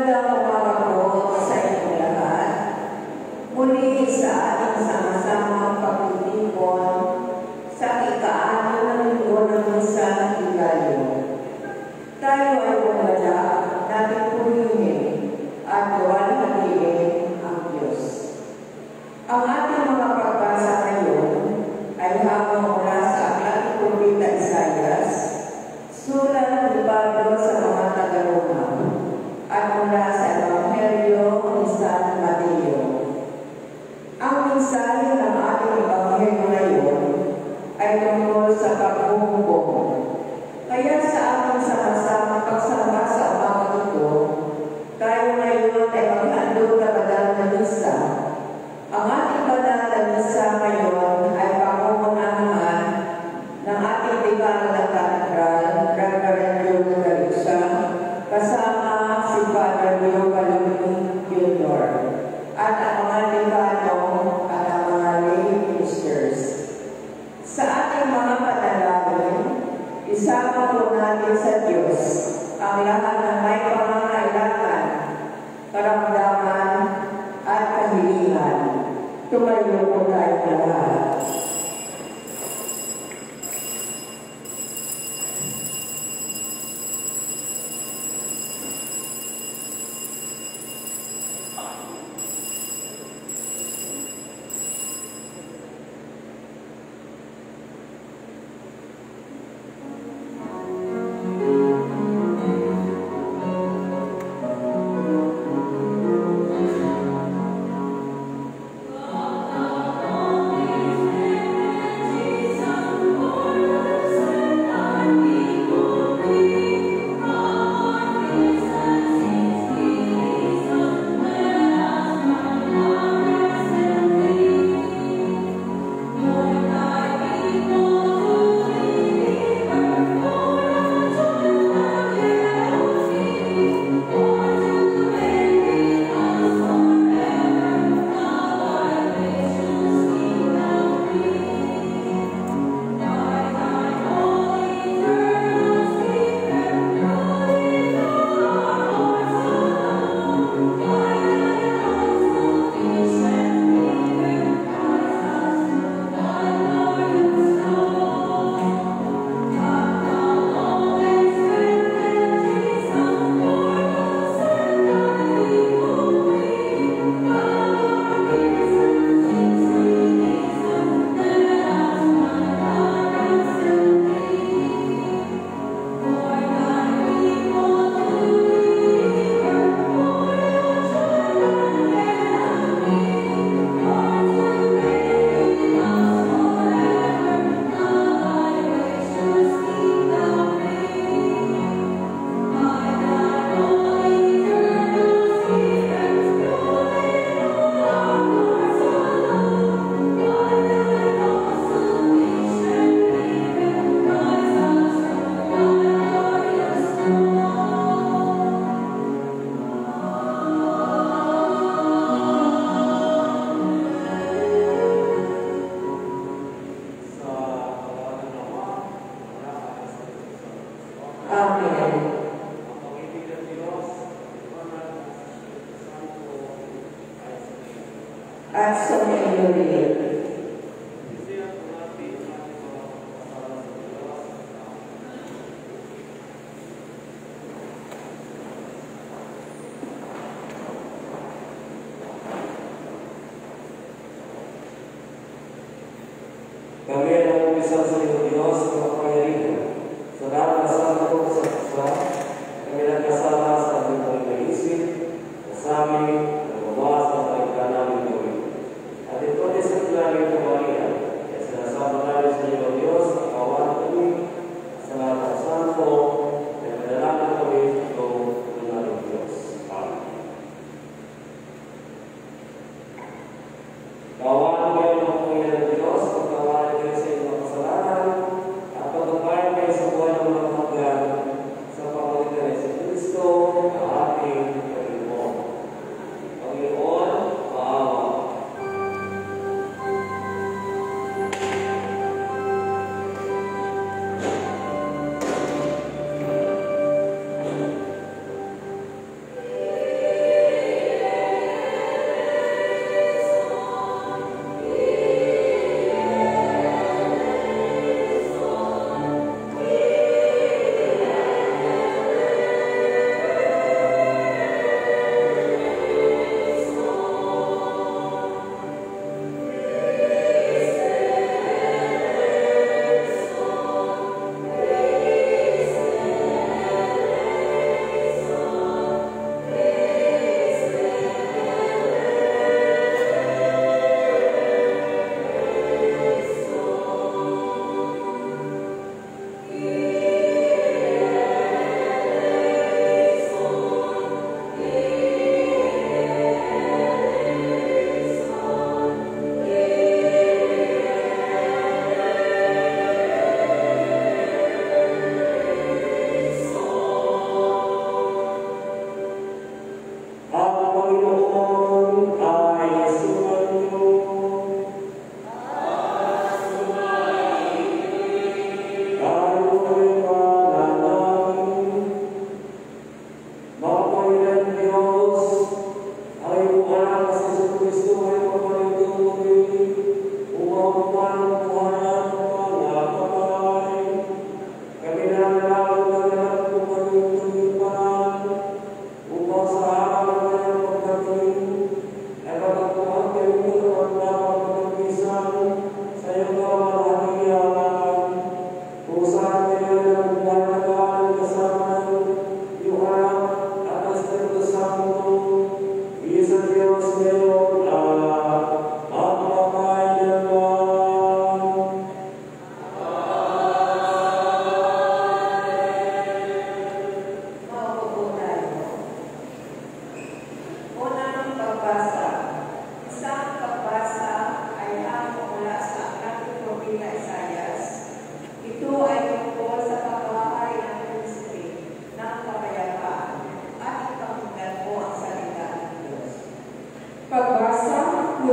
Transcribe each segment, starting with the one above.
Magandang umaga po sa inyong lahat. Muli sa ating sama-samang pagtitipon sa ika-6 ng linggo ng Misa Hilario. Tayo ay bumala natin purihin at luwalhatiin ang Diyos. Ang ating mga pagbasa ngayon ay hamon mula sa aklat ni Propeta Isaias, sulat ni Pablo sa mga Tagalog, at mula sa Ebanghelyo ni San Mateo. Ang mensahe ng ating Ebanghelyo ngayon ay tungkol sa pagbubugbog. Kaya sa ating sama-sama pagsama sa umaga ito, tayo ngayon ay maghandog na banal na misa. Ang ating banal na misa ngayon ay pangungunahan ng ating Vicar na Katedral, Reverend Leo Galusa, kasama si Father Leo Baluni Jr. at ang mga dekano at ang mga lay ministers. Sa ating mga panalangin, isama po natin sa Diyos ang lahat ng may pangangailangan, karamdaman at kahilingan. Tumayo po tayo lahat. At sa mga kami ay nag-umpisa sa iyo, Diyos, ng kapangyarihan. Sa lahat na santo sa Kristo, kami nagkasama sa aming pag-iisip, kasama, nagbawas at pagka namin gawin. At ito ay sa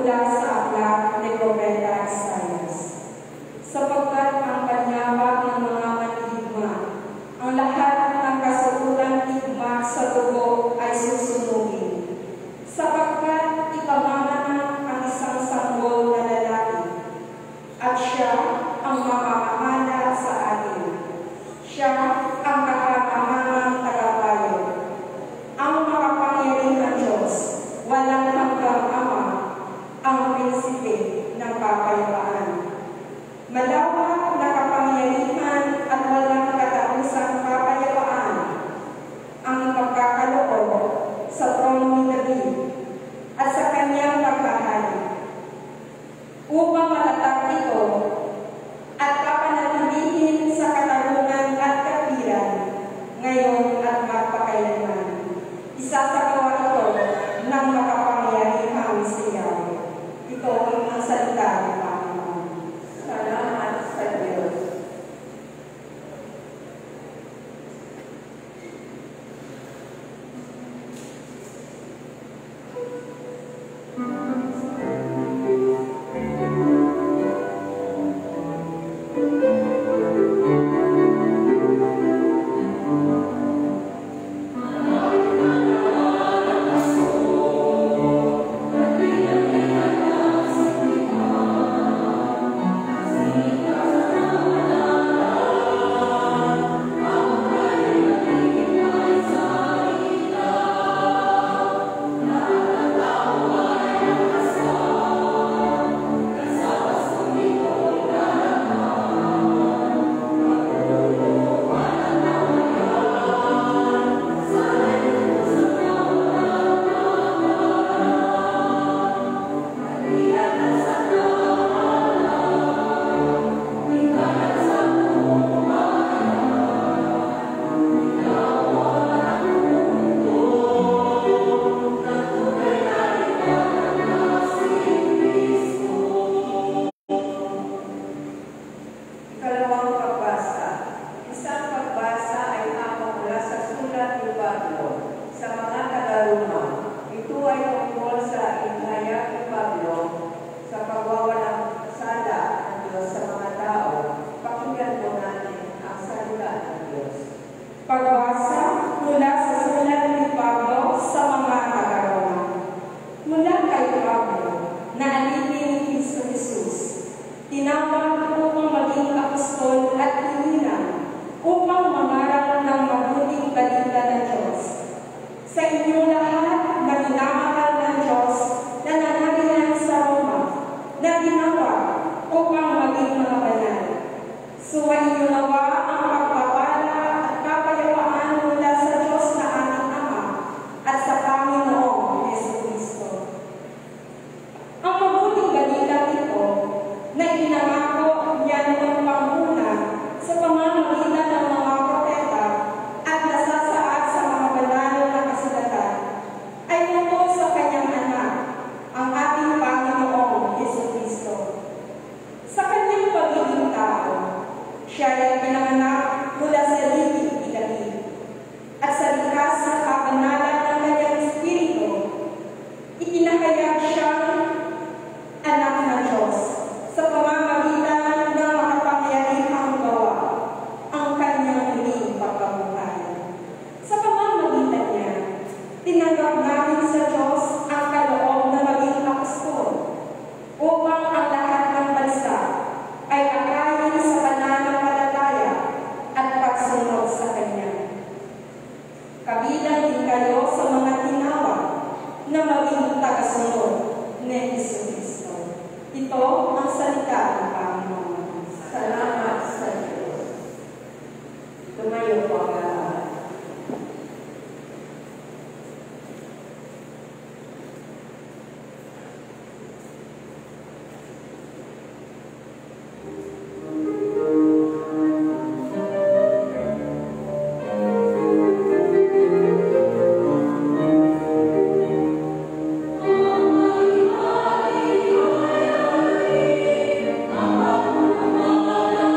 mula sa aklat ni Propeta Isaias. Sapagkat ang panyawag ng mga manhihigma, ang lahat ng kasukulan higma sa dugo ay susunugin. Sapagkat ipamamanang ang isang sanggol na lalaki, at siya ang mamamahala sa atin. Siya ang kakapamangang tagapayo, ang makapangyarihang Diyos, walang hanggang Ama, ang prinsipe ng kapayapaan. Malawak na kapangyarihan at walang katausang kapayapaan ang ipagkakaloob sa trono ni David at sa kanyang paghahari, upang matatag ito at kapanatilihin sa katarungan at katwiran ngayon at magpakailanman. Isasagawa ito ng makapangyarihang siya. Ito ang salita ng Panginoon. Salamat sa Diyos. Ikalawang pagbasa. Isang pagbasa ay hamon mula sa sulat ni Pablo sa mga taga-Roma. Ito ay tungkol sa inhayag ni Pablo sa pagwawalang sala ng Diyos sa mga tao. Pakinggan po natin ang salita ng Diyos. Pagbasa mula sa sulat ni Pablo sa mga taga-Roma. Mula kay Pablo, na alipin ni Kristo Jesus, tinawag upang maging apostol at hinilang upang mangaral ng mabuting balita ng Diyos. Sa inyong lahat na minamahal ng Diyos na nananahan sa Roma, na tinawag upang maging mga banal. Suwayin nawa ang pagpapala at kapayapaan mula sa Diyos na ating Ama at sa Panginoong Jesucristo. Ang mabuting balita ito na itinangako niya noong panguna sa pamamagitan ng mga propeta at nasasaad sa mga banal na kasulatan ay tungkol sa kanyang anak, ang ating Panginoong Jesucristo. Sa kanyang pagiging tao, siya ay pinanganak mula sa liig-igalig at sa likas na kabanalan ng kanyang Espiritu, itinahayag siyang anak ng Diyos sa pamamagitan ng makapangyarihang gawa ang kanyang muling pagkabuhay. Sa pamamagitan niya, tinanggap namin sa Diyos ang kaloob na maging apostol upang ang lahat ng bansa ay akayin sa pananampalataya at pagsunod sa Kanya. Kabilang din kayo sa mga tinawag na maging tagasunod ni Jesucristo. Ito ang salita ng Panginoon. Salamat sa Diyos. Tumayo po ang lahat. Amen.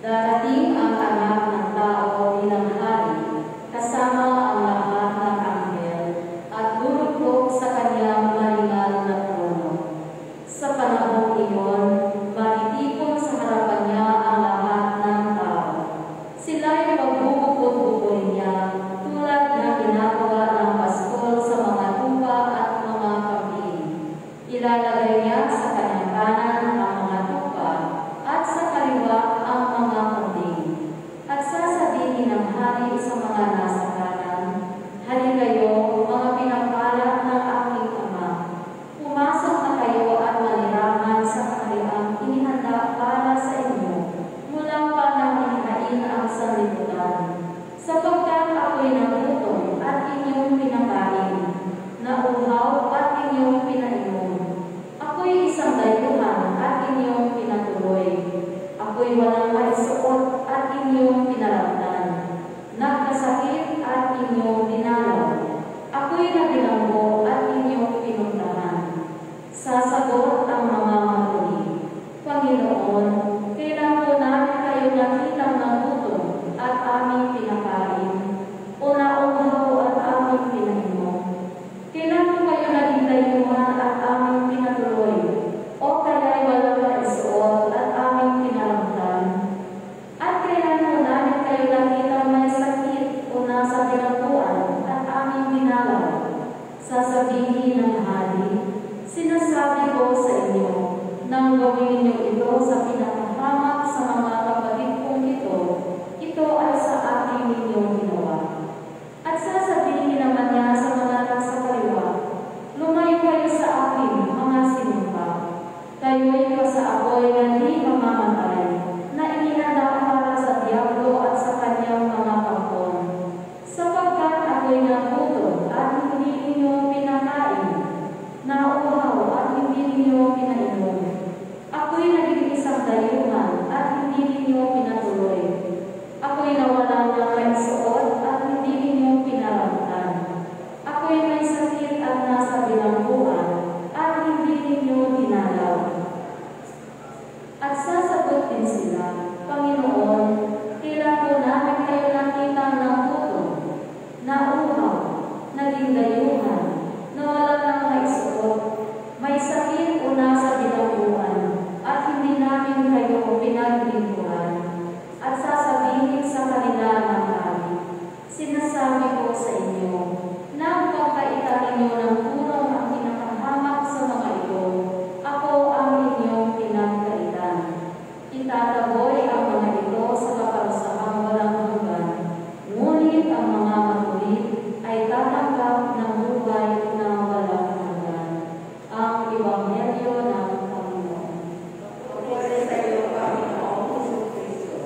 Darating ang anak ng tao bilang hari, kasama ang lahat ng anghel, at durugtog sa kanyang maringal na trono. Sa panahong iyon, matitipon sa harapan niya ang lahat ng tao. Sila'y pagbubukod-bukod niya, tulad ng ginagawa ng pastol sa mga tupa at mga kambing. Ilalagay niya sa kanyang kanan ang mga tupa at sa kaliwa ang mga kambing. At sasabihin ng hari sa mga nasa kanan, "Halikayo, mga pinagpala ng aking Ama. Pumasok na kayo at manirahan sa kahariang inihanda para sa inyo, mula pa nang inihain ang sanlibutan. Sapagkat ako'y nagutom at inyong pinakain, nauhaw at inyong pinainom. Ako'y isang dayuhan at inyong pinatuloy. Ako'y walang maisuot at inyong pinalagdan. Nagkasakit at inyong dinalaw. Ako'y nabilanggo at inyong pinuntahan." Sasagot ang mga matuli, "Panginoon, kailan po namin kayo nakitang nagutom at aming pinakain, o nauhaw at aming pinainom? Kailan po kayo naging dayuhan at aming pinatuloy, o kaya'y walang maisuot at aming pinalagdan? At kailan po namin kayo nakitang may sakit o nasa pinagpuan at aming dinalaw?" Sasabihin ng hari, "Sinasabi ko sa inyo, nang gawin niyo ito sa pinakahamak sa mga kapatid kong ito ay sa akin ninyong ginawa." At sasabihin naman niya sa mga nasa kaliwa, "Lumayo kayo sa akin, mga sinumpa. Kayo'y pasaapoy na di mamamatay, na inihanda para sa diablo at sa kanyang mga pangkon. Sapagkat ako'y nagutom at hindi ninyo pinakain, nauhaw at hindi ninyo pinainom. Ako'y naging isang dayuhan at hindi ninyo pinatuloy. Ako'y nawalan ng maisuot at hindi ninyo pinalagdan. Ako'y may sakit at nasa bilangguan at hindi ninyo dinalaw." At sasagot din sila, "Panginoon, kailan po namin kayo nakitang nagutom, nauhaw, naging dayuhan, nawalan ng maisuot, may sakit o nasa bilangguan, at hindi namin kayo pinaglingkuran?" At sasabihin sa kanila ng hari, "Sinasabi ko sa inyo, na ang pagkaitan ninyo ng tulong ang pinakahamak sa mga ito, ako ang inyong pinagkaitan. Itataboy ang mga ito sa kaparusahang walang hanggan, ngunit ang mga matuwid ay tatanggap ng buhay na walang hanggan." Ang Ebanghelyo ng Panginoon. Pagpapalala sa iyo, Panginoong Jesucristo.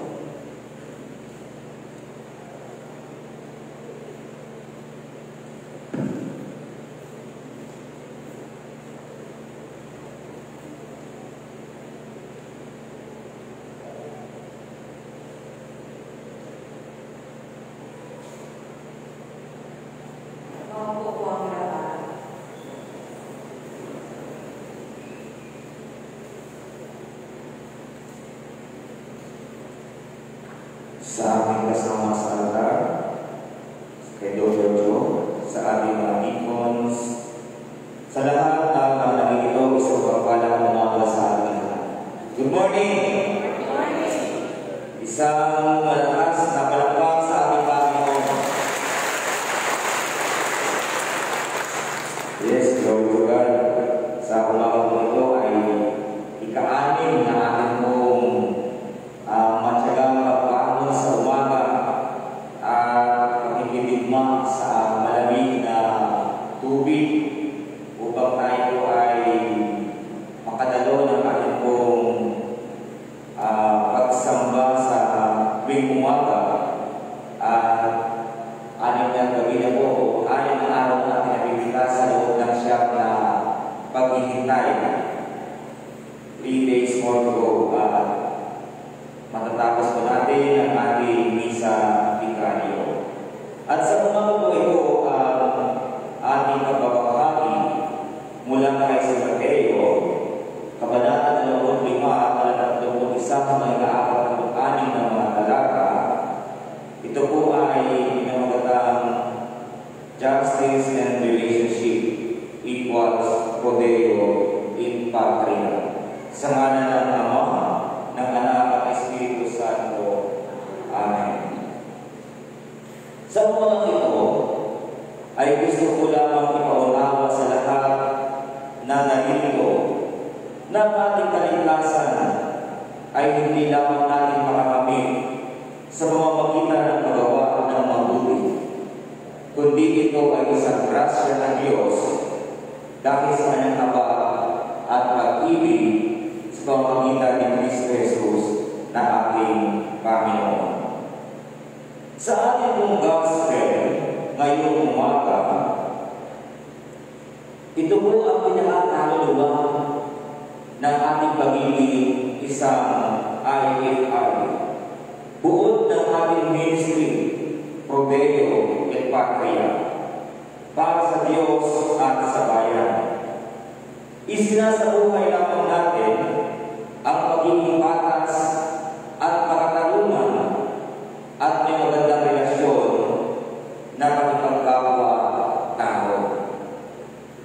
Maupo po ang lahat. Sa aming kasama sa altar, kay Dr. Joe, sa aming mga deacons, sa lahat ng mga nangingito, isang pagpalang umaga sa ating lahat. Good morning! Isang malakas na palakpak sa ating Panginoon. Yes, glory to God. Sa umaga po ito ay ika-anim na ating pong matyagang pagbangon sa umaga at pakikitigma sa malamig na tubig upang tayo ay makadalo ng ating pong pagsamba sa tuwing umaga presence and relationship equals Prodeo in Patria. Sa ngalan ng Ama, ng Anak at Espiritu Santo. Amen. Sa mga ito, ay gusto ko lamang ipaunawa sa lahat na nalilito na ating kaligtasan ay hindi lamang natin makakamit sa pamamagitan ng paggawa ng mabuti, kundi ito ay isang grasya ng Diyos dahil sa kanyang habag at pag-ibig sa pamamagitan ni Kristo Jesus na ating Panginoon. Sa ating pong gospel ngayong umaga, ito po ang pinakakaluluwa ng ating pagiging isang IFI. Buod ng ating ministry, Prodeo et Patria, para sa Diyos at sa bayan. Isinasabuhay lamang natin ang pagiging patas at pagkatarungan at may magandang relasyon na makipagkapwa-tao.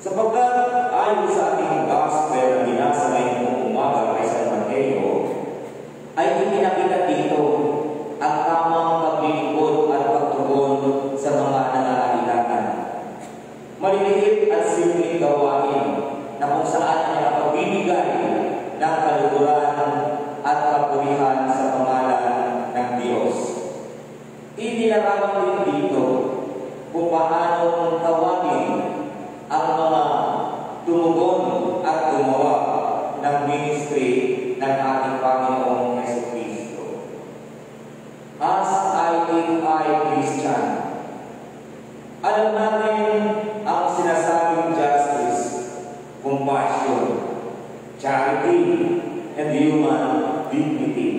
Sapagkat ayon sa ating gospel na binasa ngayong umaga kay San Mateo, ay ipinakita dito ang tamang paglilingkod at pagtugon sa mga nangangailangan. Maliliit at simpleng gawain na kung saan ay napagbibigay ng kaluguran at kapurihan sa pangalan ng Diyos. Inilarawang din dito kung paano tawagin ang mga tumugon at gumawa ng ministry ng ating Panginoong Jesucristo. As IFI Christian, alam natin ang sinasabing justice, compassion, charity, and human dignity.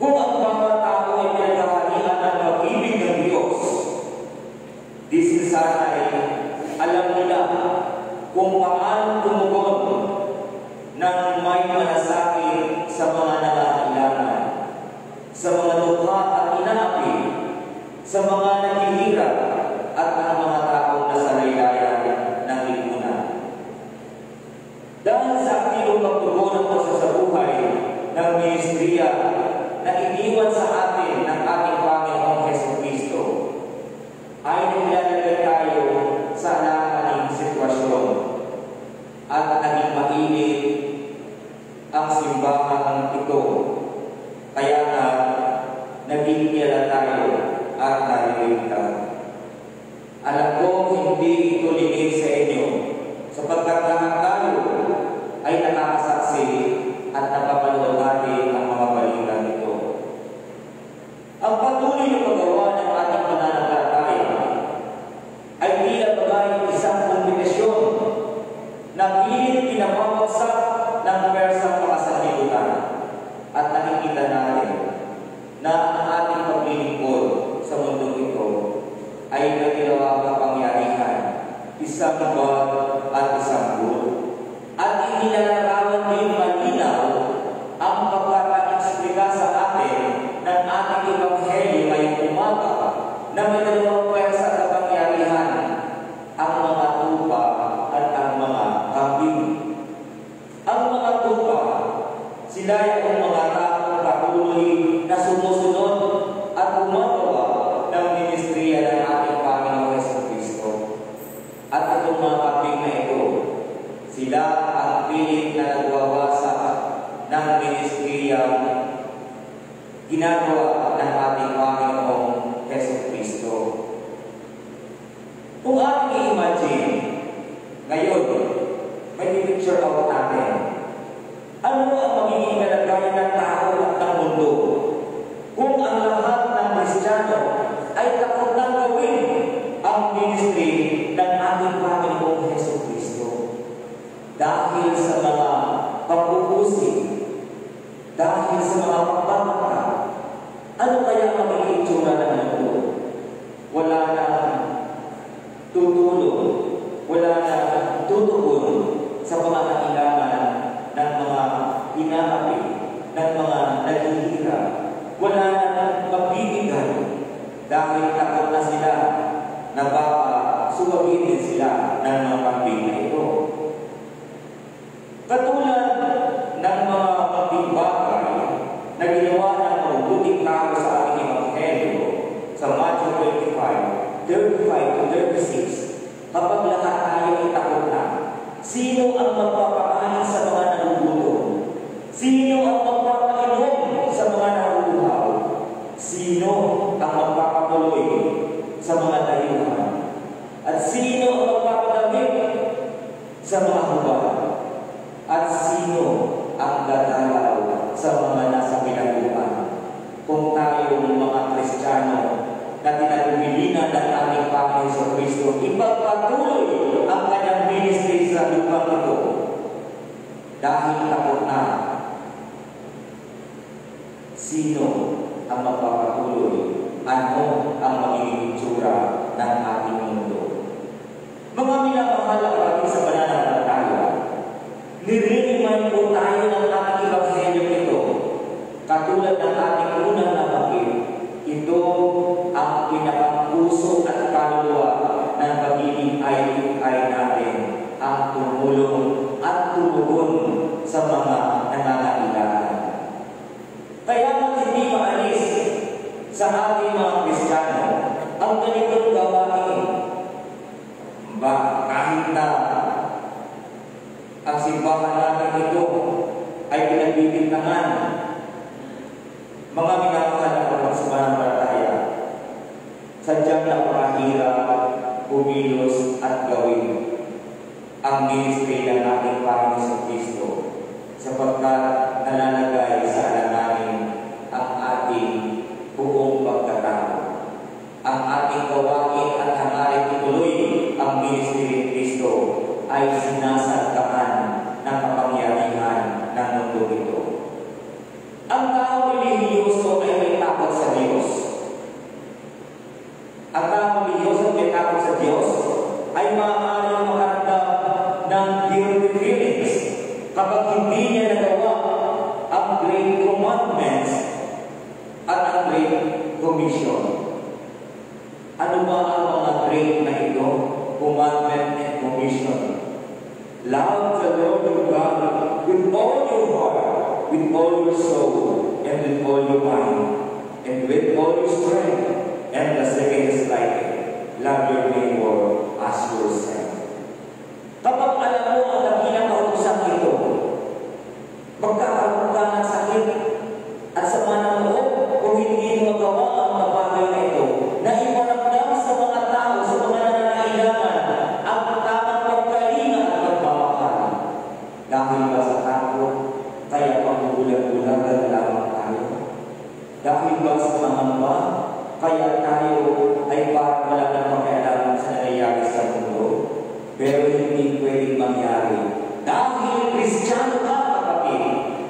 Kung ang bawat tao ay pinagkakalian ng pag-ibig ng Diyos, di sila ay alam nila kung paano tumugon ng may malasakit sa mga nangangailangan, sa mga dukha at inaapi, sa mga naghihirap at ang mga taong nasa laylayan ng lipunan. Dahil sa aktibong pagtugon at pagsasabuhay ng ministriya na iniwan sa atin ng ating Panginoong Jesucristo, ay nilalagay tayo sa alanganing sitwasyon at naging mainit ang simbahan ito. Kaya nga, nagigila tayo at nalilita. Alam ko, hindi ito linis sa inyo, sapagkat lahat tayo ay nakakasaksi at napapanood natin ang mga balita nito. Ang patuloy na paggawa ng ating pananampalataya ay tila bagay isang kombinasyon na pilit pinapapagsak ng persang makasakilutan at nakikita natin na ang ating paglilingkod sa mundong ito ay nagilawang kapangyarihan, isang God at isang good. At inilalarawan din malinaw ang pagkaka-eksplika sa atin ng ating Ebanghelyo ngayong umaga na may dalawang pwersa at kapangyarihan, ang mga tupa at ang mga kambing. Ang mga tupa, sila ay mga taong patuloy na sumusunod at gumagawa ng ministriya ng ating Panginoong Jesucristo. At itong mga kambing na ito, sila ang pilit na nagwawasak ng ministriyang ginagawa ng ating Panginoong Jesucristo. Kung ating i-imagine, ngayon, may picture out natin. Ano ang magiging kalagayan ng tao at ng mundo kung ang lahat ng Kristiyano ay takot nang gawin ang ministry ng ating Panginoong Jesucristo dahil sa mga pagpupusik, dahil sa mga pagbabaka? Ano kaya ang magiging itsura ng mundo? Wala na tutulong, wala na tutugon sa pangangailangan ng mga inaapi, ng mga naghihirap. Wala na magbibigay dahil takot na sila na baka sumagin din sila ng mga kambing na ito. Katulad ng mga kambing bagay na ginawa ng mabuting tao sa ating Ebanghelyo sa Matthew 25:35-36, kapag lahat tayo itakot na, sino ang magpapakain sa mga nagugutom? Sino ang magpapainom sa mga nahuhuhaw? Sino ang magpapatuloy sa mga dayuhan? At sino ang magpapadamit sa mga hubad? At sino ang dadalaw sa mga nasa pinaguan? Kung tayo mga Kristiyano na tinagumilina ng aming Panginoon sa Kristo, ipagpatuloy ang kanyang ministry sa lupang ito. Dahil takot na, sino ang magpapatuloy? Ano ang magiging itsura ng ating mundo? Mga minamahal na kapatid sa pananampalataya, niriniman po tayo ng ating Ebanghelyo ito. Katulad ng ating unang nabanggit, ito ang pinakapuso at kaluluwa ng pagiging ay natin, ang tumulong at tumugon sa mga nangangailangan. Kaya hindi maalis sa ating mga Kristiyano ang ganitong gawain. Kahit na ang simbahan natin ito ay pinagbibintangan, mga minamahal na pagsamantalataya, sadyang napakahirap kumilos at gawin ang ministry ng ating Panginoon sa Kristo, sapagkat nalalagay sa alanganin ang ating buong pagkatao. Ang ating gawain at hangarin ituloy ang ministry ng Kristo ay sinasagkaan ng kapangyarihan ng mundo ito. Ang tao relihiyoso ay may takot sa Diyos. Ang tao relihiyoso ay may takot sa Diyos ay maaaring makaramdam ng guilty feelings kapag hindi niya nagawa ang Great Commandments at ang Great Commission. Ano ba ang mga great na ito? Commandment and Commission. Love the Lord your God with all your heart, with all your soul, and with all your mind, and with all your strength. And the second is like it. Love your neighbor as yourself. Kapag alam mo ang dakilang kautusan ito, magkakaroon ka ng sakit at sama ng loob kung hindi mo magawa ang mga bagay na ito, na iparamdam sa mga tao, sa mga nangangailangan, ang tamang pagkalinga at pagmamahal. Dahil ba sa takot, kaya pagbubulag-bulagan lamang tayo? Dahil ba sa mangamba, kaya tayo ay parang wala ng pakialaman sa nangyayari sa mundo? Pero hindi pwedeng mangyari. Dahil Kristiyano ka, kapatid.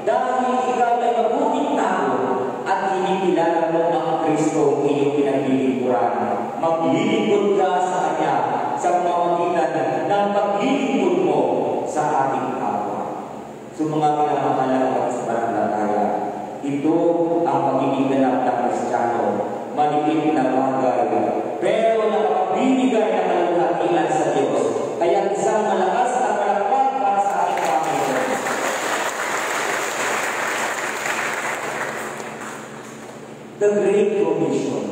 Dahil ikaw ay mabuting tao at kinikilala mo ang Kristo ang iyong pinaglilingkuran. Maglilingkod ka sa Kanya sa pamamagitan ng paglilingkod mo sa ating kapwa. So mga pinamahalaman sa pananampalataya, ito ang pagiging ganap ng Kristiyano. Maliit na bagay, pero nakapabibigay ng kalulatian sa Diyos. Kaya isang malakas at malakpan para sa ating Panginoon. The Great Commission.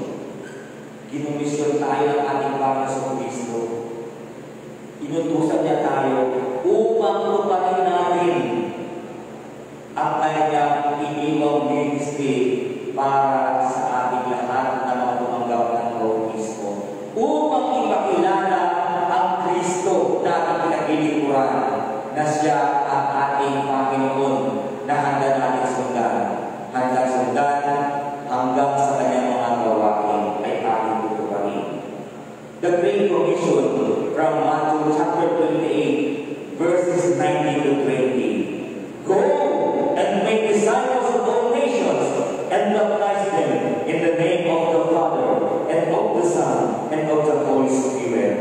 Ginumisyon tayo ng ating Panginoon sa Kristo. Inutusan niya tayo upang tuparin natin ang kanyang iniwang ministry para sa ating lahat na mga tumanggap ng bautismo. Upang ipakilala ang Kristo na ating pinaglilingkuran, na siya ang ating Panginoon na handa natin sundan. Handa sundan hanggang sa kanyang mga gawain ay ating tutuparin. The Great Commission from Matthew chapter 28 verses 19 to 20. Go and make disciples of all nations and baptize them in the name of the Father and of the Son and of the Holy Spirit.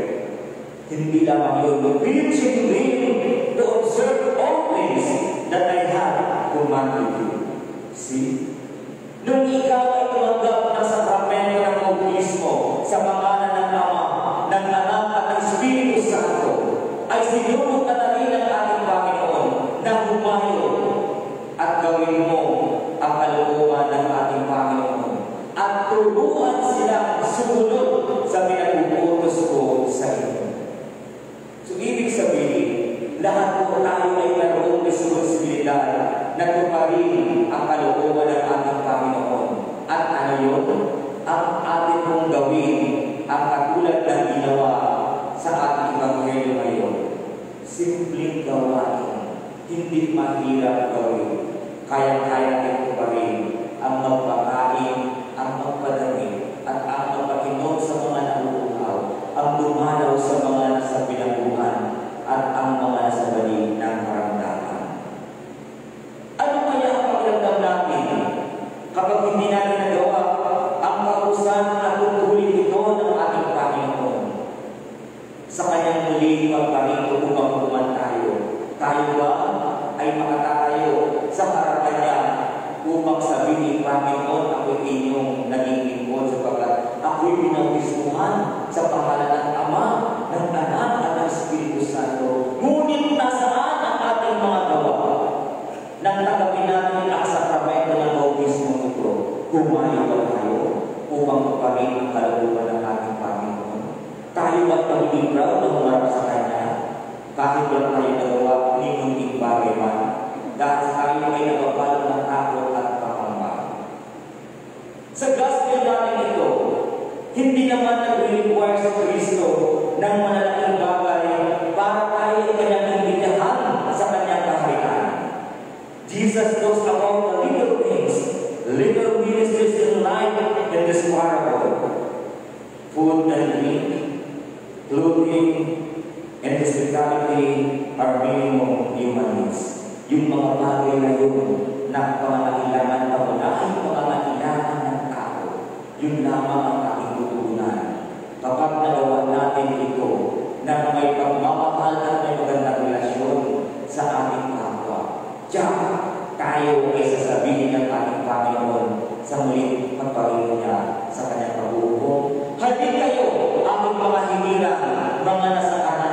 Hindi lamang yun, teaching them to observe all things that I have commanded you. See? Nung ikaw ay tumanggap ng sakramento ng bautismo sa pangalan ng Ama, ng Anak at ng sinubok ka na rin ng ating Panginoon na humayo at gawin mo ang kalooban ng ating Panginoon at turuan silang sumunod sa pinag-uutos ko sa inyo. So, ibig sabihin, lahat po tayo ay mayroong responsibilidad na tuparin ang kalooban ng ating Panginoon. At ano yun? Ang atin mong gawin ang katulad ng ginawa sa ating Ebanghelyo ngayon. Simpleng gawain, hindi mahirap gawin. Kaya-kaya natin tuparin ang magpakain, ang magpadami, at ang magpakinom sa mga nauuhaw, ang dumalaw sa mga nasa bilangguan, at ang mga nasa balik ng karamdaman. Ano kaya ang pakiramdam natin kapag hindi natin nagawa ang kautusan at tutulin ito ng ating Panginoon? Sa kanyang muling magparito upang tayo. Tayo ba ay makatayo sa harapan niya upang sabihin, Panginoon, ako'y inyong naging lingkod sapagkat ako'y pinauwismuhan sa pangalan ng Ama, ng Anak at ng Espiritu Santo. Ngunit nasaan ang ating mga gawa? Nang tanggapin natin ang sakramento ng bautismo ito, humayo ba tayo upang tuparin ang kalooban ng ating Panginoon? Tayo ba pagiging proud na humarap sa Kanya? Kahit wala tayo nagawa ni munting bagay man, dahil tayo ay nagpapalong ng takot at pangamba. Sa gospel natin ito, hindi naman nag-require sa Kristo ng malalaking bagay para tayo ay kanyang imbitahan sa kanyang kaharian. Jesus knows about the little things, little ministries in life in this parable. Food and drink, clothing, and hospitality are minimum human needs. Yung mga bagay na yun na pangangailangan na unahin pangangailangan ng tao, yun lamang ang ating tutunan. Kapag nagawa natin ito na may pagmamahal at may magandang relasyon sa ating kapwa, tiyak tayo ay sasabihin ng ating Panginoon sa muling pagpawin niya sa kanyang pag-uupong. Halin kayo, aming mga hinirang, mga nasa kanan,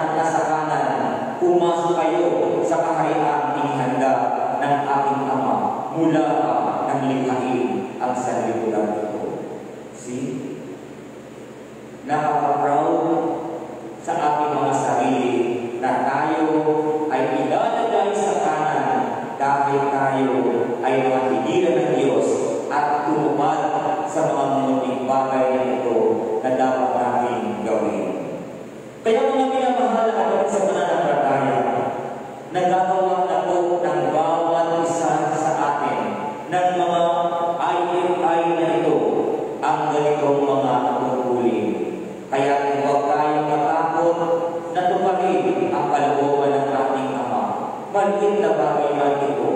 pumasok kayo sa kaharian inihanda ng aking Ama mula pa ng likhain ang sanlibutan ito. See? Nakaka-proud sa ating mga sarili na tayo ay ilalagay sa kanan dahil tayo ay mga higilan ng Diyos at tumupad sa mga munting bagay na ito na dapat natin gawin. Kaya mga minamahal at sa pananampalataya, nagagawa na po ng bawat isa sa atin ng mga IFI na ito ang ganitong mga tungkulin. Kaya huwag tayong matakot na tuparin ang kalooban ng ating Ama. Maliit na bagay man ito,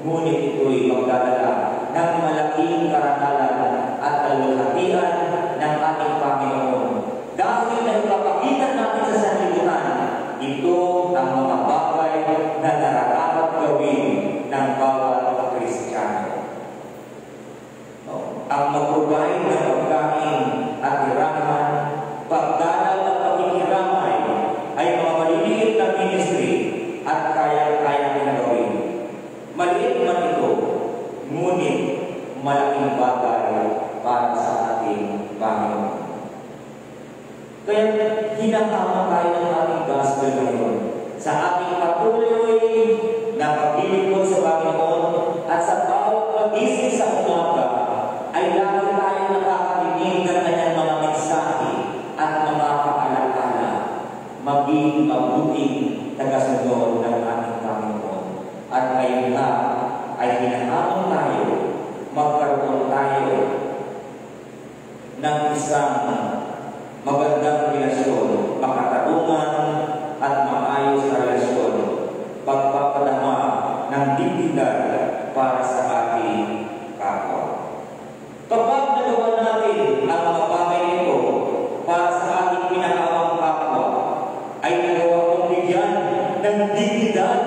ngunit ito'y magdadala ng malaking karangalan at kalughatian ng ating Panginoon. Dahil nagpapakita natin sa sanlibutan, ito ang mga bagay na nararapat gawin ng bawat Kristiyano. Ang mag-provide ng pagkain at hiraman, pagdalaw at pakikiramay ay mga maliliit na ministry at kaya-kaya na gawin. Maliit man ito, ngunit malaking bagay para sa ating Panginoon. Kaya hinahama tayo ng ating gospel ngayon sa ating patuloy na paglilingkod sa Panginoon at sa bawat pag-isip sa umaga ay lagi tayo nakakarinig ng kanyang mga mensahe at mga paalala, maging mabuting tagasunod ng ating Panginoon. At ngayon na ay hinahamon tayo, magkaroon tayo ng isang magandang relasyon, makatarungan at maayos na relasyon, pagpapadama ng dignidad para sa ating kapwa. Kapag nagawa natin ang mga bagay nito para sa ating pinakawang kapwa, ay nagawa kong bigyan ng dignidad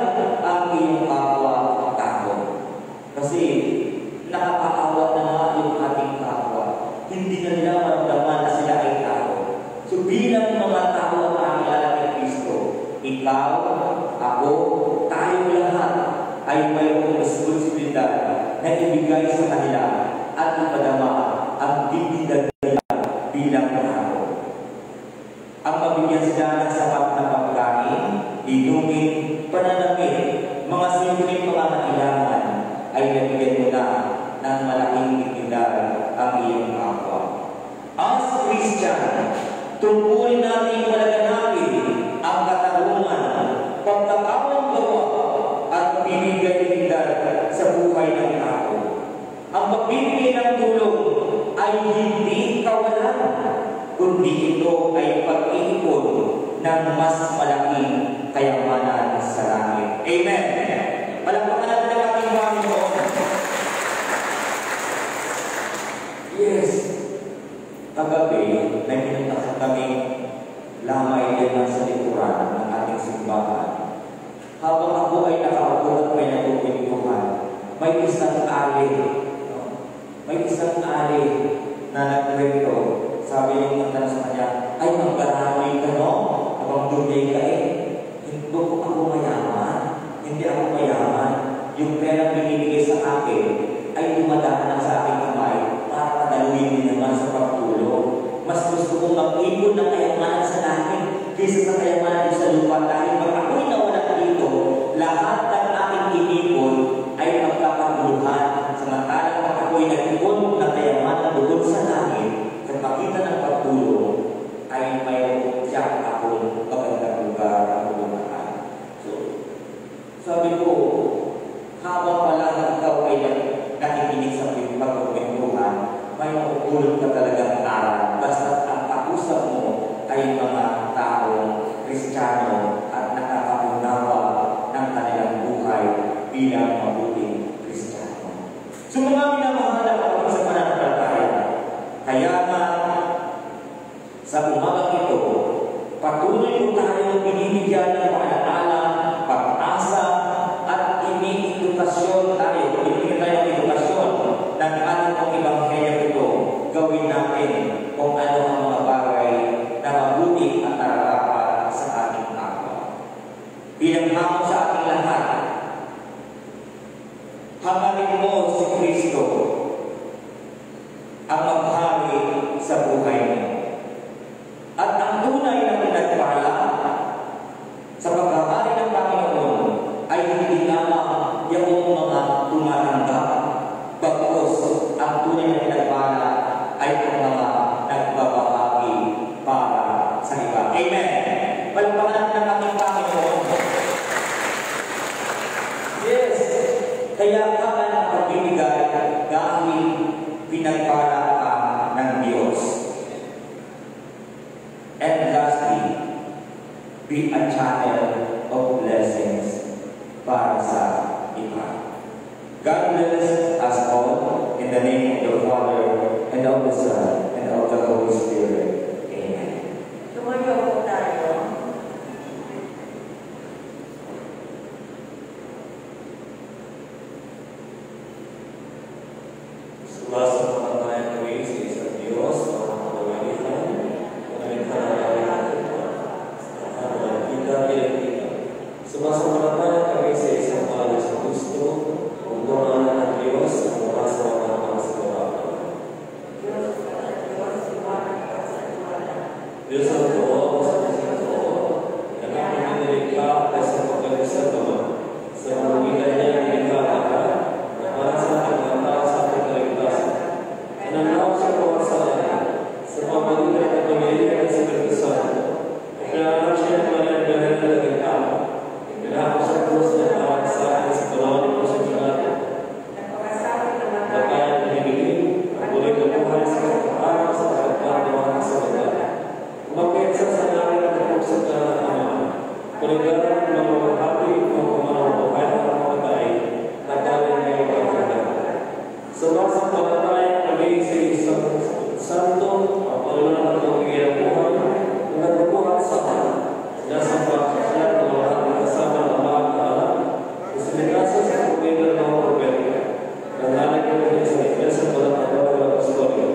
ang iyong kapwa tao. Kasi nakakaawa na nga yung ating kapwa. Hindi na nila maramdaman na sila ay tao. So bilang mga tao ang nakakilala kay Kristo, ikaw, ako, tayo lahat ay mayroong responsibilidad na ibigay sa kanila at ipadama ang dignidad nila bilang tao. Ang mabigyan sila ng sapat na pagkain, linungin, pananamit, mga simpleng pangangailangan ay nabigyan mo na ng malaking dignidad ang iyong kapwa. As Christian, tungkulin natin palaganapin ang katarungan, pagkakawang gawa at bibigay dignidad sa buhay ng tao. Ang pagbibigay ng tulong ay hindi kawalan, kundi ito ay pag-iipon ng mas malaking kayamanan sa langit. Amen! Palakpakan natin ang ating Panginoon. Yes! Kagabi, may pinuntahan kami lamay din sa likuran ng ating simbahan. Habang ako ay nakaupo at may natutulungan, may isang ali. May isang ali na nagkwento. Sabi yung nagtanong sa kanya, ay magkaramay ka no? Abang dumay ka eh. Hindi ko ako mayaman. Hindi ako mayaman. Yung pera binibigay sa akin ay dumadaan sa aking kamay para padaluin din naman sa pagtulong. Mas gusto kong mag-ipon ng kayamanan sa langit kaysa sa kayamanan sa lupa dahil pag ako'y nawala dito, lahat ng aking inipon ay magkakaguluhan. Samantalang pag ako'y nag-ipon ng kayamanan doon sa langit, sa pagitan ng pagtulong, ay mayroong tiyak akong magandang lugar ang pumuntaan. So, sabi ko, habang pala ikaw ay nakikinig sa pagkakwentuhan, may makukulot ka talagang aral. Basta ang kausap mo ay mga taong Kristiyano at nakakaunawa ng kanilang buhay bilang mabuting Kristiyano. So mga minamahal ako sa pananampalataya, kaya nga sa umagang ito, patuloy mo tayo binibigyan ng paalaala, pag-asa, at ini-edukasyon tayo, binibigyan tayo ng edukasyon ng ating Ebanghelyo ito. Gawin natin kung ano ang mga bagay na mabuti at nararapat sa ating kapwa. Bilang hamon sa ating lahat, hangarin mo si Kristo ang maghari sa buhay mo. At ang tunay na pinagpala sa paghahari ng Panginoon ay hindi lamang yung mga tumatanggap, bagkus ang tunay na pinagpala ay ang mga nagbabahagi para sa iba. Amen! Palakpakan natin ang ating Panginoon. Yes! Kaya ka ng pagbibigay dahil pinagpala ka ng Diyos. And lastly, be a channel of blessings para sa iba. God bless us all in the name of the Father, and of the Son, and of the Holy Spirit. Amen. Tumayo po tayo. Sumasama tayo kami sa isang Diyos, ang kamalitan, sumasama tayo kami sa isang mahal sa gusto, ang pangalan ng Diyos, ang sumasama ng sigurado. Diyos ang totoo, sa totoo, nagpapinilig ka ay sa pagkagisag naman. Sa pagkagitan niya, nilikha ka, na para sa ating mga tao sa ating kaligtasan. Ananaw sa kawasalan, sa pamamagitan ng pamilya at sa Espiritu. Kaya siya ang mananagal na laging tao. Pinahapos sa krus na tawag sa akin sa panahon ng Santiago. Nagkaya ng hinigiling, ang buhay na buhay sa kapag-araw sa kapag ng mga kasabagan. Umakit sa sanari ng kapusap na Ama, kuligaran ng mga maghati ng kumanang buhay ng mga matay na galing ngayong pagkakita. Sumasampalataya kami sa isang santo, ang panulang ng iyong buhay, na nagbubuhat sa akin, nasa pagkakita ng mga kasama ng mga kaalam, isinigasa sa pagkakita ng mga propeta, ng nalang ng sa iglesia ng mga apostolyo.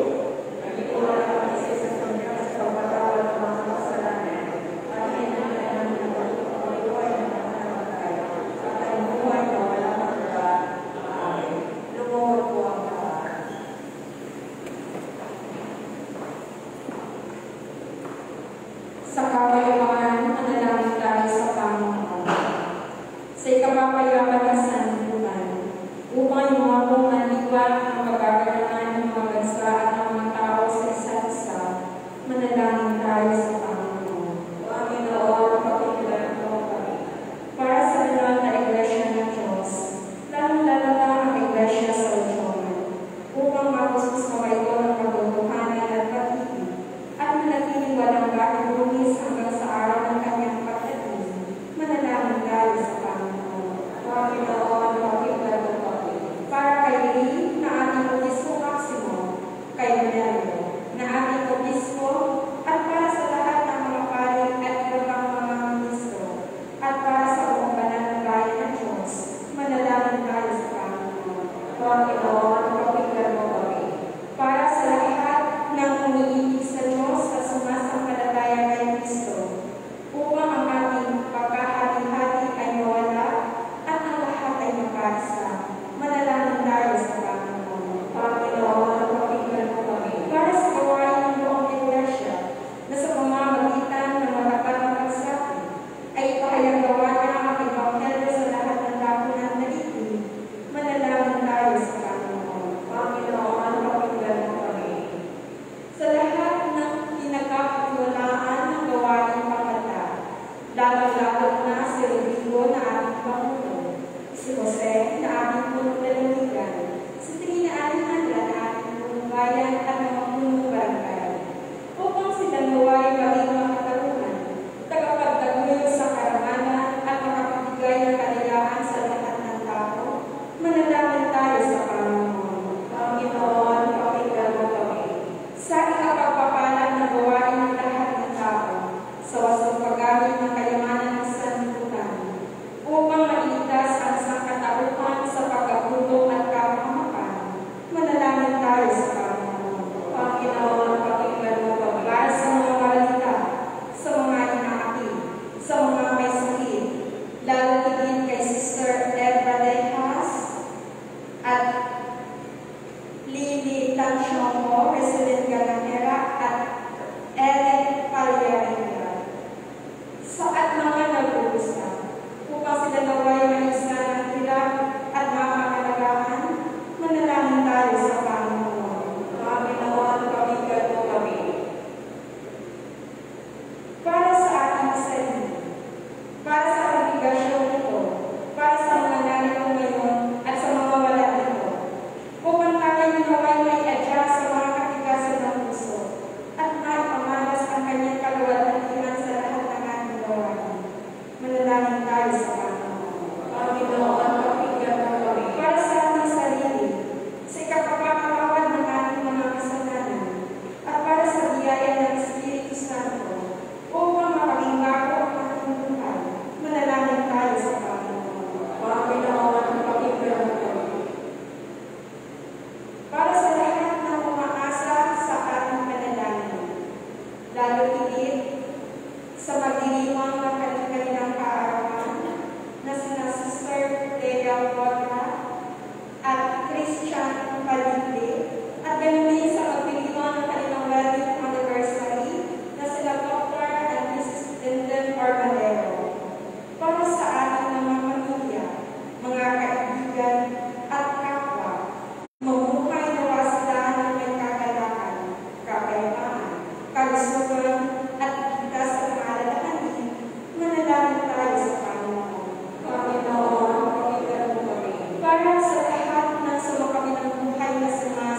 paligid at ganun din sa pagpilito ng kanilang wedding anniversary na sila Dr. and Mrs. Linden Barbadero. Para sa ating mga pamilya, mga kaibigan at kapwa, mamuhay nawa sila ng may kagalakan, kapayapaan, kalusugan at iligtas sa mga alalahanin. Manalangin tayo sa Panginoon. Panginoon, para sa lahat ng sumakabilang buhay na sumali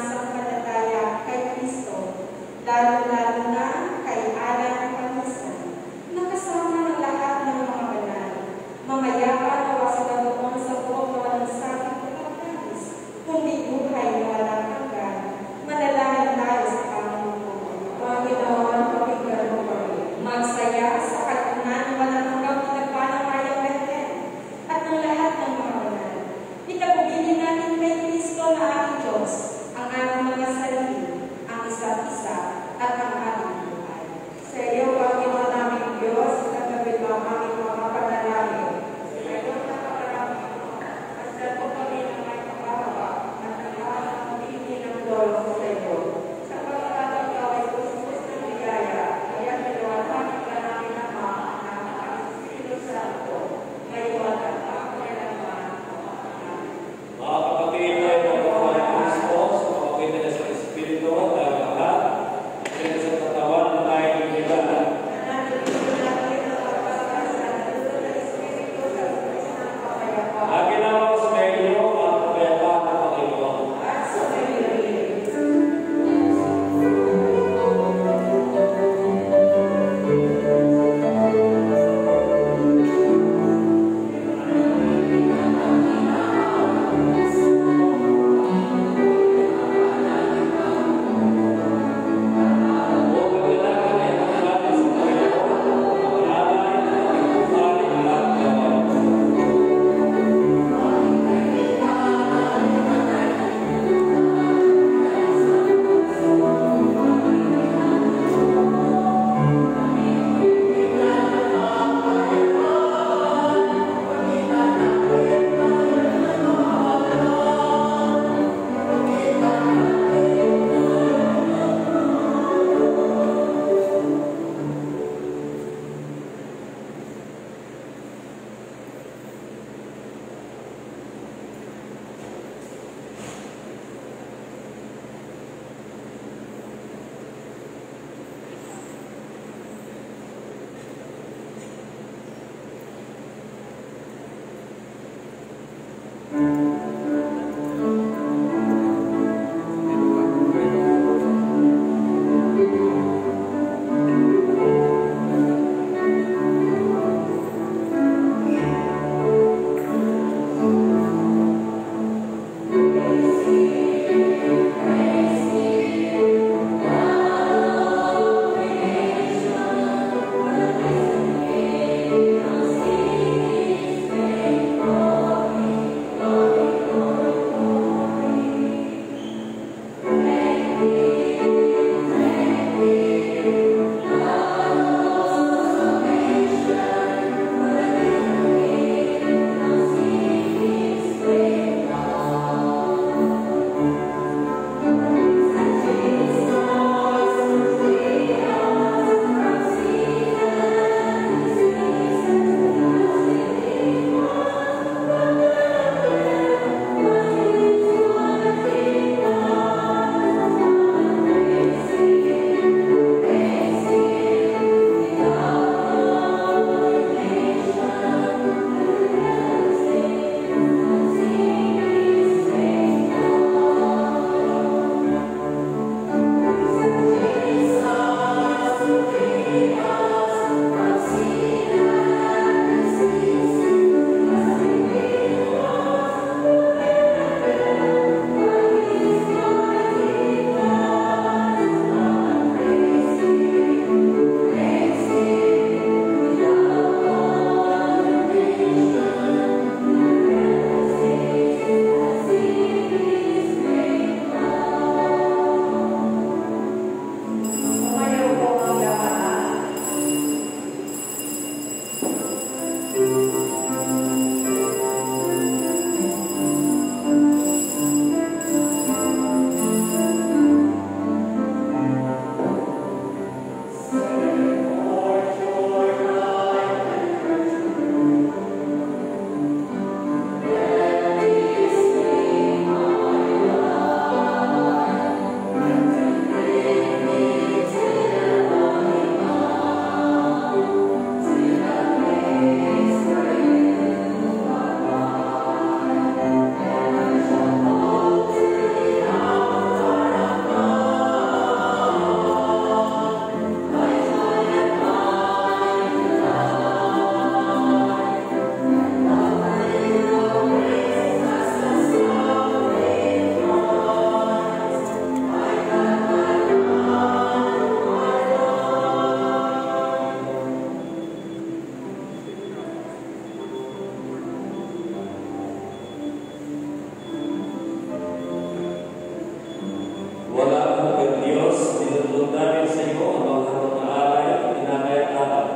iyo ang mga handog na alay at pinagayat-laban.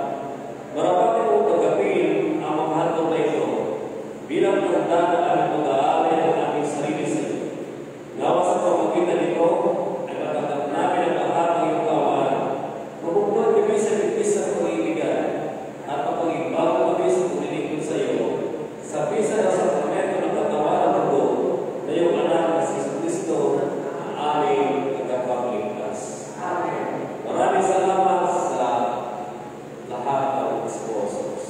Marapati mo tagapin ang mga handog na ito bilang handa na aming mag-aalay ang aming sarili sa iyo. Nawa sa pamagitan nito ay matanggap namin ang lahat ng iyong kawan. Mabukod kami sa bigis sa pag-iibigan at mapag-ibago kami sa paglilingkod sa iyo sa bisa ng sakramento ng katawaran ng buo na iyong anak na si Kristo ang aming tagapagligtas. Amen. Maraming salamat sa lahat ng sponsors.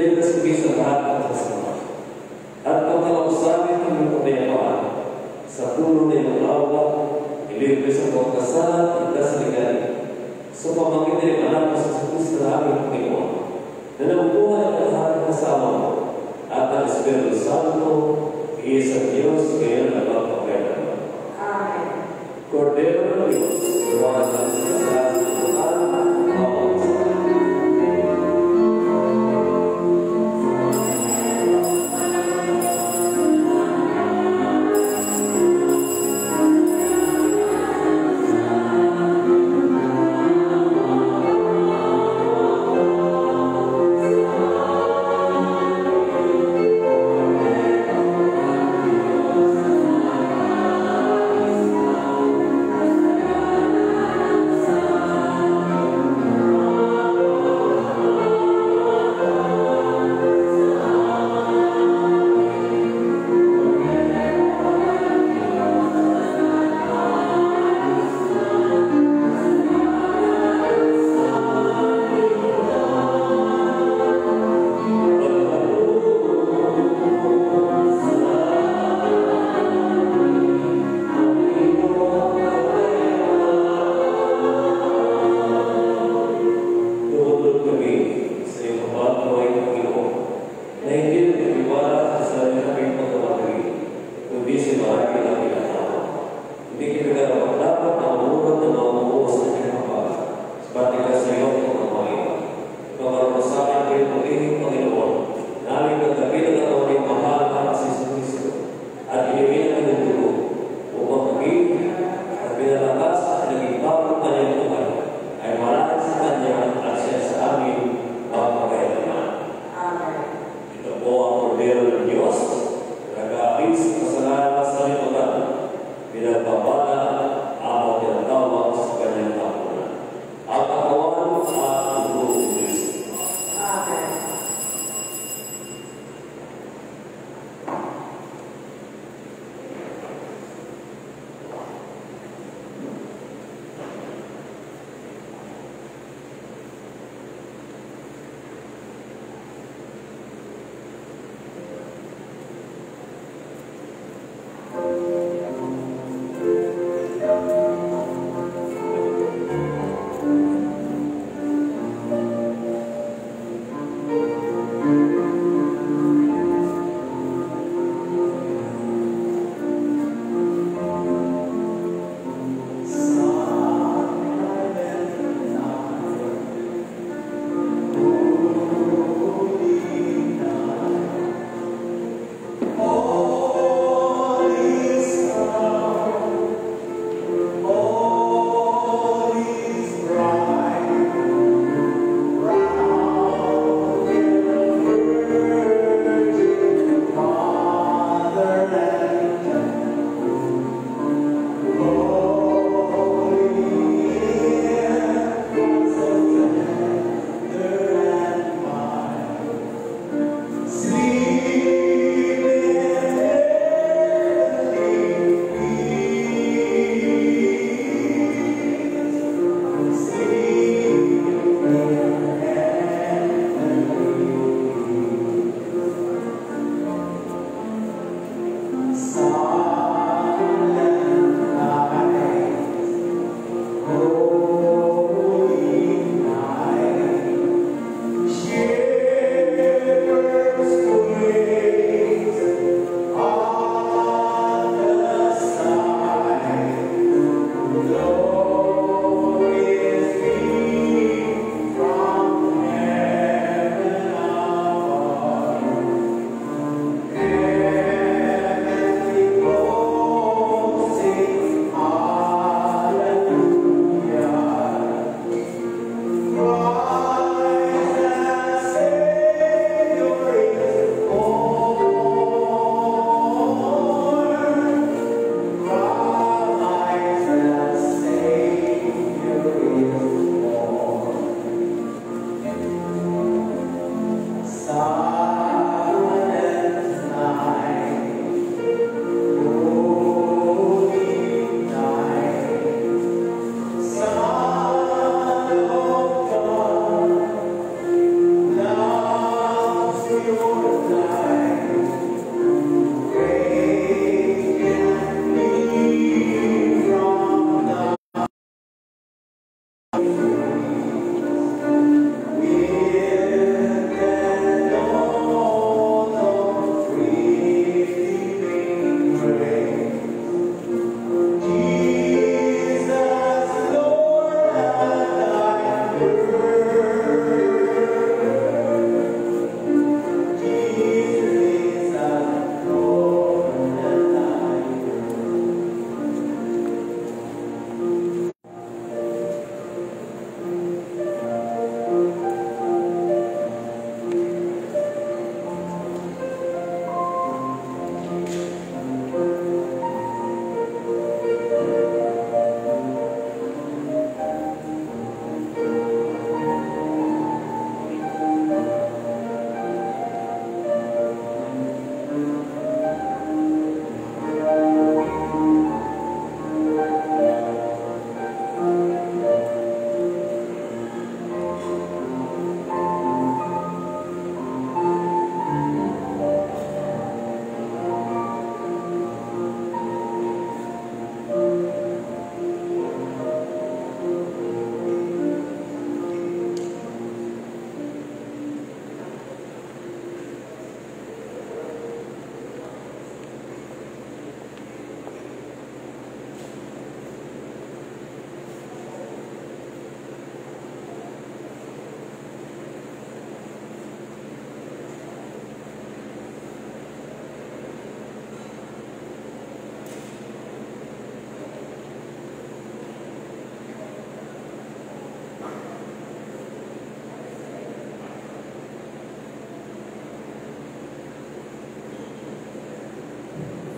Iniligtas ko sa lahat ng kasama. At pagkakausapin ng iyong kapayapaan, sa puno na iyong awa, ililigtas ang pagkasalan at sa ligalig. Sa pamagitan ng anak mo sa Kristo na aming Panginoon, na nabubuhay ang lahat ng kasama mo, at ang Espiritu Santo, iisang Diyos, ngayon at magpapagayaan. Amen. Cordero ng Diyos, iwanan natin sa lahat ng Tuhan,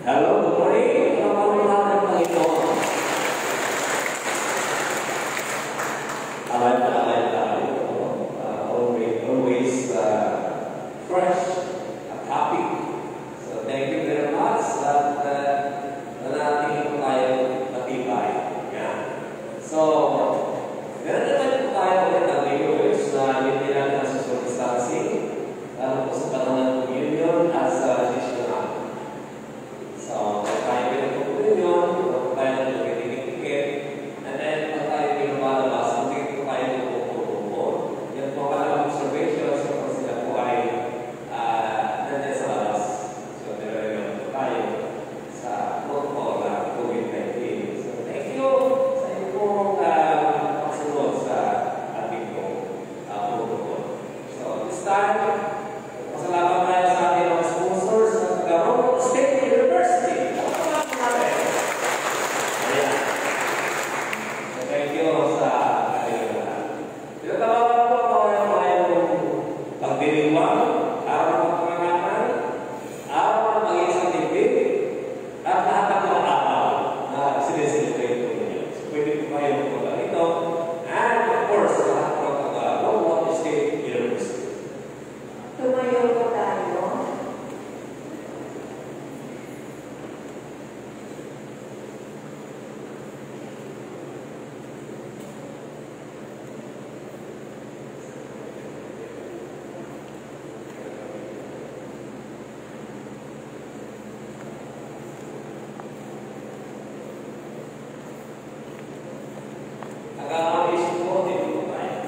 Hello, good morning. Mga Panginoon. Alay tayo. Always fresh at happy. So thank you very much at nanating po tayo matibay. Yan. So, meron naman po tayo ulit ang viewers na hindi natin sa social distancing. Lalo po sa panahon ng communion at sa missionary. So, tayo pinagpupunin yun, tayo nagtitikit, and then tayo pinumalabas, hindi po tayo nagpupupo. Yan po ang observations kung sila po ay nandiyan sa labas. So, meron po tayo sa protocol na COVID-19. So, thank you sa inyo pong pagsunod sa ating protocol. So, this time, pasalamat tayo sa ating mga sponsors sa Garoto State University. Ayan. So, thank you sa ating lahat. Tinatawagan po ako yung pagdiriwang, araw ng pangangatan, araw ng mag-iisang tibig, at lahat ng mga araw na sineselebrate po ninyo. So, pwede po kayo magpunta rito. And of course, lahat po ng Garoto State University. Tumayo po tayo. Nag-aalis po, dito po tayo.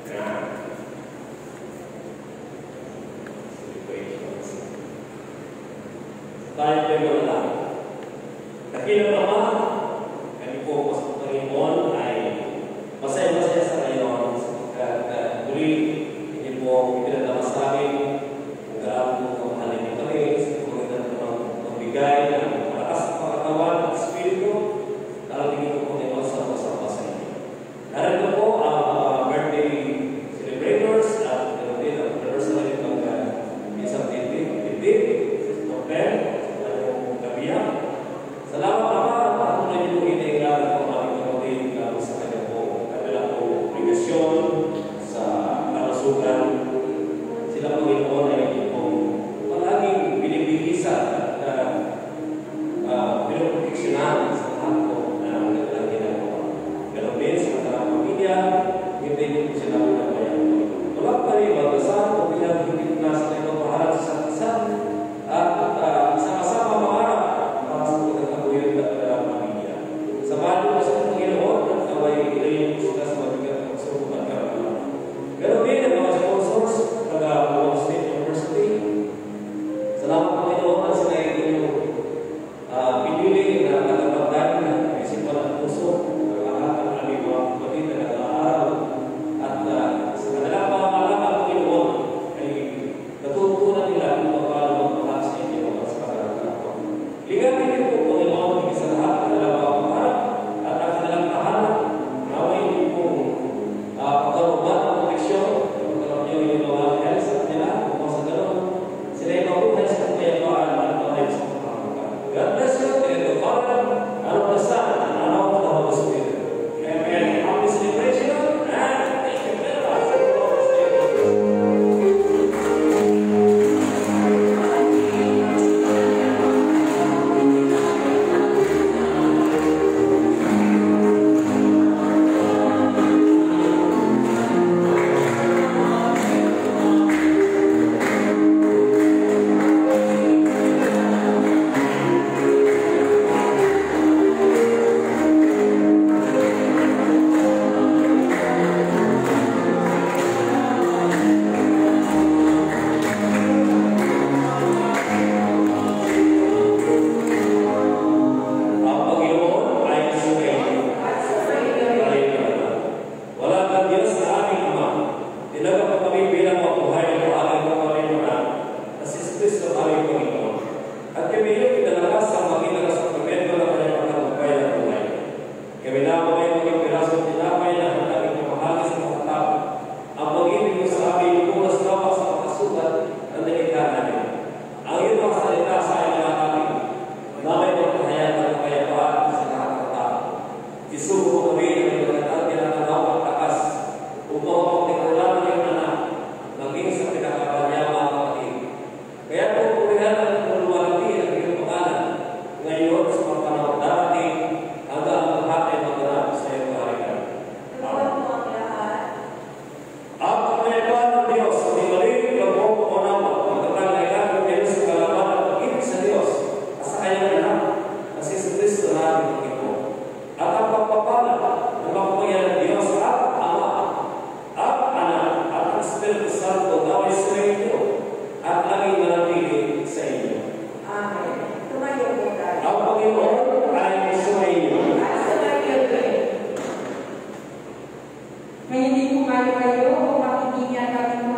Yan. Celebrations. Tayo po yung lang. Dakilang naman, kami po sa Panginoon ay masaya-masaya sa ngayon sapagkat muli, hindi po pinadamas namin kung gaano po kamahalin niyo kami sa pagkakas ng magbigay ng malakas ng pangkatawan at espiritu na tingin po Panginoon sa sa inyo. Narito po ang birthday celebrators at din ang anniversary ng isang tibig, Sister Ben, sa kanyang kabiyak. Salamat naman at patuloy niyo po iniingalan po ang aming kapatid sa kanya po kanilang po obligasyon sa kalusugan. Sila Panginoon ay po palaging binibigisa at pinoproteksyonan sa lahat po na kanilang ginagawa. Ganun din sa kanilang pamilya, hindi niyo po sila pinabayaan. Tulad pa rin, magdasal, o pinag-higit na sa kanyang pahalan sa isa at sama-sama maharap para sa pagkakabuyod at kanilang pamilya. Samahan niyo po sa Panginoon at kaway ilayin po sila sa mabigat ng suko at karapatan. Ganun din ang mga sponsors ng Garoto State University. Salamat Panginoon at sila yung pinili na nagpagdaan ng isipan at puso ng lahat ng aming mga kapatid na nag-aaral at sa kanilang pangangalaman Panginoon ay natutunan nila kung paano magmahal sa inyo at sa kanilang kapwa. Ligatin niyo po Panginoon higit sa lahat ng kanilang pangangalaman at ang kanilang tahanan. Naway niyo pong pagkaroon ng proteksyon, pagkaroon niyo yung mga health sa kanila, kung sa ganoon, sila ay mabuhay sa kapayapaan at mabuhay sa pangangalaman. God bless you, and the Father, and of the Son, and of the Holy Spirit. Amen. Happy celebration, and thank you very much. Ang Panginoon ay sumainyo. Wala kang Diyos sa aming Ama. Tinagap ang kami bilang mabuhay ng aming kapalimutan na si Kristo aming Panginoon. At kami yung pinalakas sa makita sa sakramento ng kanyang pagkakabay ng buhay. Kami naman ay maging pirasong tinapay na hanapin ng mahali sa mga tao. Ang pag-ibig mo sa aming lunas nawa sa pagkasugat ng dakitan namin. Ang iyong mga salita sa aming Amen. Tumayo po tayo. Ang Panginoon ay sumayo. At sumayo rin. May hindi pumayo kayo o makikinig kami